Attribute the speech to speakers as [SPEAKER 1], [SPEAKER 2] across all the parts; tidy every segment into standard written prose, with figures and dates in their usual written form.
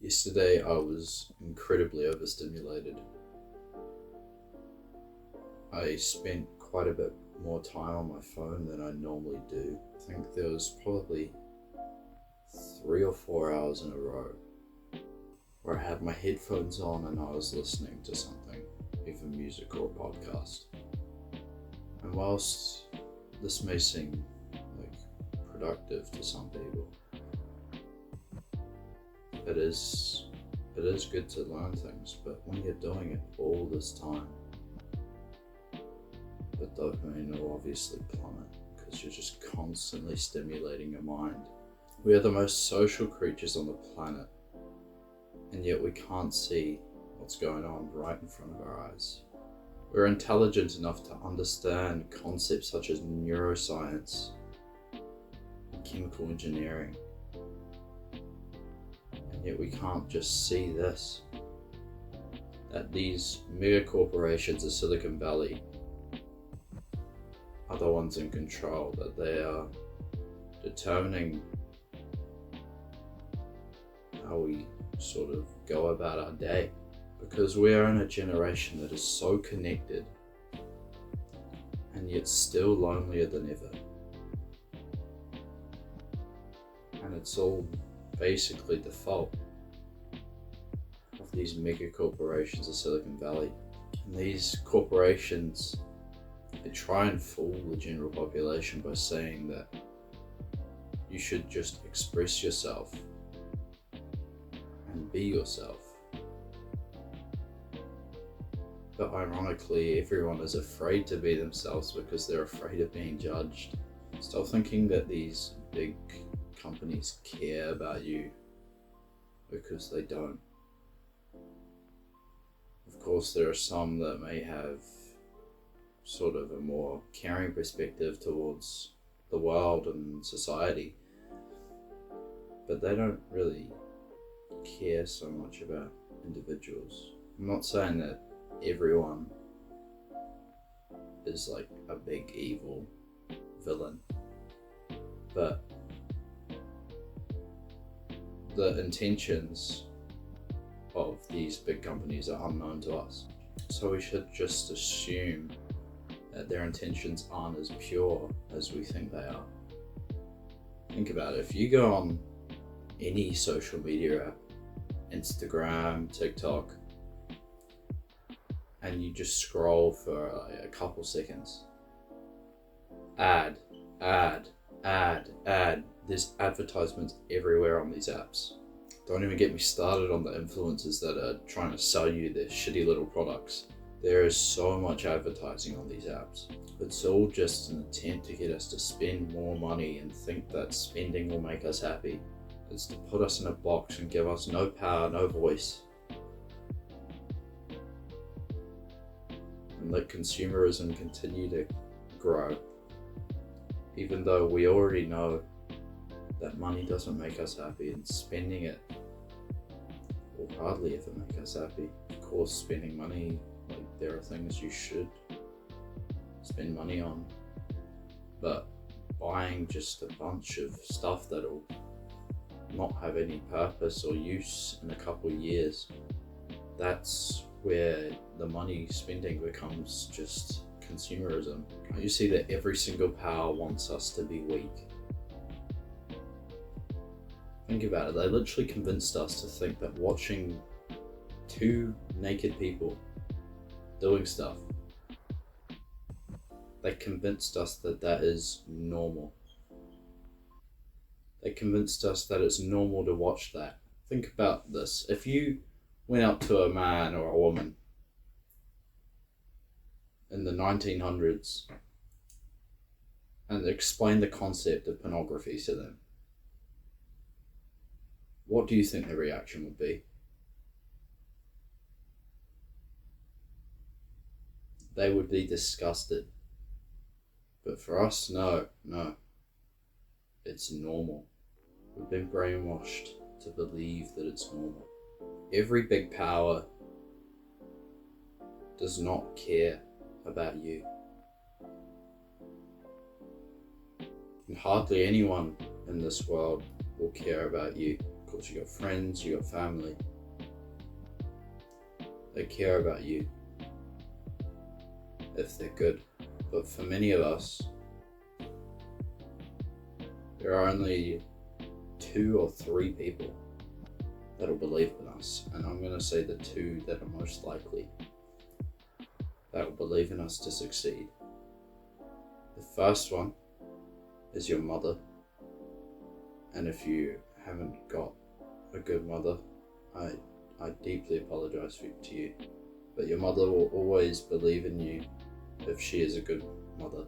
[SPEAKER 1] Yesterday I was incredibly overstimulated. I spent quite a bit more time on my phone than I normally do. I think there was probably 3 or 4 hours in a row where I had my headphones on and I was listening to something, either music or a podcast. And whilst this may seem productive to some people, it is good to learn things, but when you're doing it all this time, the dopamine will obviously plummet because you're just constantly stimulating your mind. We are the most social creatures on the planet, and yet we can't see what's going on right in front of our eyes. We're intelligent enough to understand concepts such as neuroscience and chemical engineering, and yet we can't just see this, that these mega corporations of Silicon Valley are the ones in control, that they are determining how we sort of go about our day, because we are in a generation that is so connected and yet still lonelier than ever. And it's all basically the fault of these mega corporations of Silicon Valley. And these corporations, they try and fool the general population by saying that you should just express yourself and be yourself. But ironically, everyone is afraid to be themselves because they're afraid of being judged. Stop thinking that these big companies care about you, because they don't. Of course, there are some that may have sort of a more caring perspective towards the world and society, but they don't really care so much about individuals. I'm not saying that everyone is like a big evil villain, but the intentions of these big companies are unknown to us. So we should just assume that their intentions aren't as pure as we think they are. Think about it. If you go on any social media app, Instagram, TikTok, and you just scroll for a couple seconds, ad, there's advertisements everywhere on these apps. Don't even get me started on the influencers that are trying to sell you their shitty little products. There is so much advertising on these apps. It's all just an attempt to get us to spend more money and think that spending will make us happy. It's to put us in a box and give us no power, no voice. And let consumerism continue to grow, even though we already know that money doesn't make us happy, and spending it will hardly ever make us happy. Of course, spending money, there are things you should spend money on, but buying just a bunch of stuff that'll not have any purpose or use in a couple of years, that's where the money spending becomes just consumerism. Can't you see that every single power wants us to be weak? Think about it. They literally convinced us to think that watching two naked people doing stuff, they convinced us that that is normal. They convinced us that it's normal to watch that. Think about this. If you went up to a man or a woman in the 1900s and explained the concept of pornography to them, what do you think the reaction would be? They would be disgusted. But for us, no. It's normal. We've been brainwashed to believe that it's normal. Every big power does not care about you. And hardly anyone in this world will care about you. Of course, you got friends, you got family. They care about you if they're good. But for many of us, there are only 2 or 3 people that will believe in us. And I'm going to say the 2 that are most likely that will believe in us to succeed. The first one is your mother. And if you haven't got a good mother, I deeply apologize to you. But your mother will always believe in you if she is a good mother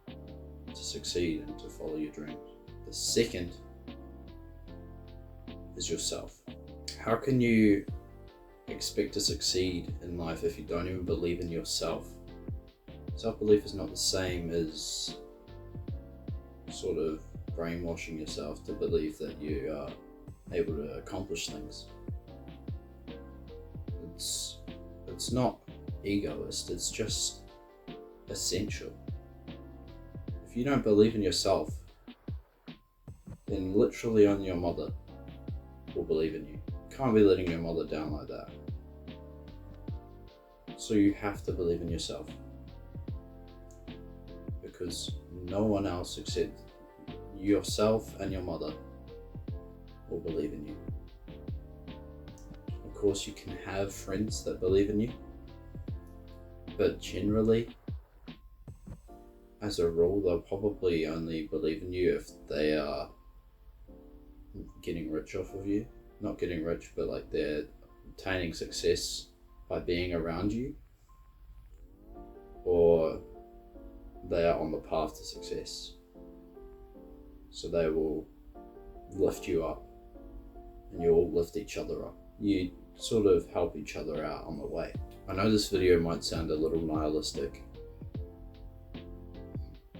[SPEAKER 1] to succeed and to follow your dreams. The second is yourself. How can you expect to succeed in life if you don't even believe in yourself? Self-belief is not the same as sort of brainwashing yourself to believe that you are able to accomplish things. It's not egoist, it's just essential. If you don't believe in yourself, then literally only your mother will believe in you. You can't be letting your mother down like that. So you have to believe in yourself, because no one else except yourself and your mother will believe in you. Of course, you can have friends that believe in you, but generally, as a rule, they'll probably only believe in you if they are getting rich off of you. Not getting rich, but like they're obtaining success by being around you, or they are on the path to success. So they will lift you up and you all lift each other up. You sort of help each other out on the way. I know this video might sound a little nihilistic.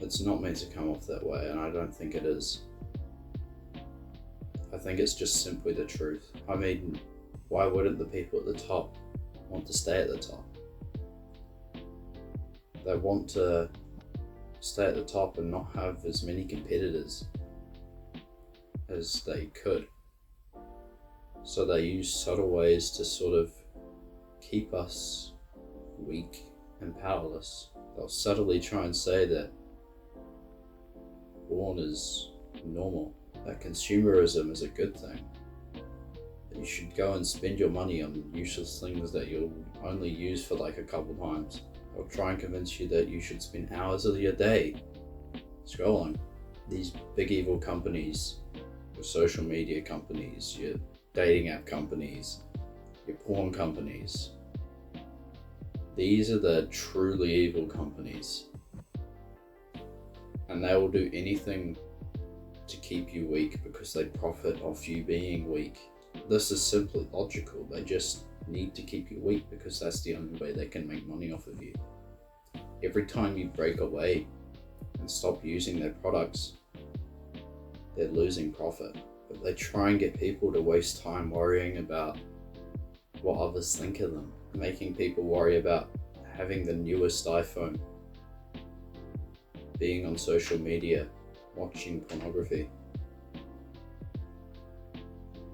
[SPEAKER 1] It's not meant to come off that way, and I don't think it is. I think it's just simply the truth. I mean, why wouldn't the people at the top want to stay at the top? They want to stay at the top and not have as many competitors as they could. So they use subtle ways to sort of keep us weak and powerless. They'll subtly try and say that porn is normal, that consumerism is a good thing, that you should go and spend your money on useless things that you'll only use for like a couple times. They'll try and convince you that you should spend hours of your day scrolling. These big evil companies, your social media companies, your dating app companies, your porn companies, these are the truly evil companies. And they will do anything to keep you weak because they profit off you being weak. This is simply logical. They just need to keep you weak because that's the only way they can make money off of you. Every time you break away and stop using their products, they're losing profit. But they try and get people to waste time worrying about what others think of them, making people worry about having the newest iPhone, being on social media, watching pornography.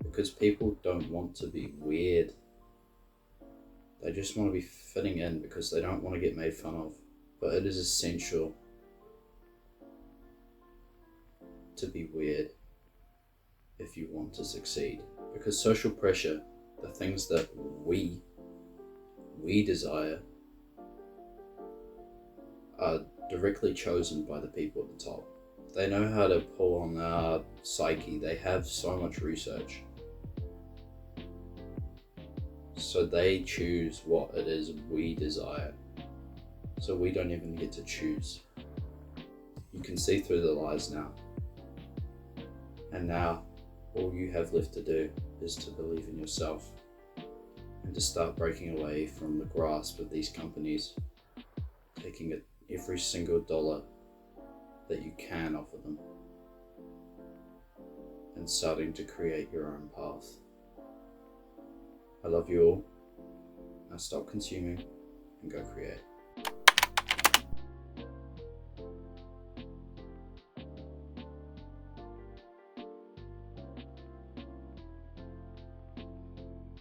[SPEAKER 1] Because people don't want to be weird. They just want to be fitting in because they don't want to get made fun of. But it is essential to be weird if you want to succeed. Because social pressure, the things that we desire, are directly chosen by the people at the top. They know how to pull on our psyche. They have so much research. So they choose what it is we desire. So we don't even get to choose. You can see through the lies now. And now all you have left to do is to believe in yourself and to start breaking away from the grasp of these companies, taking every single dollar that you can off of them and starting to create your own path. I love you all. Now stop consuming and go create.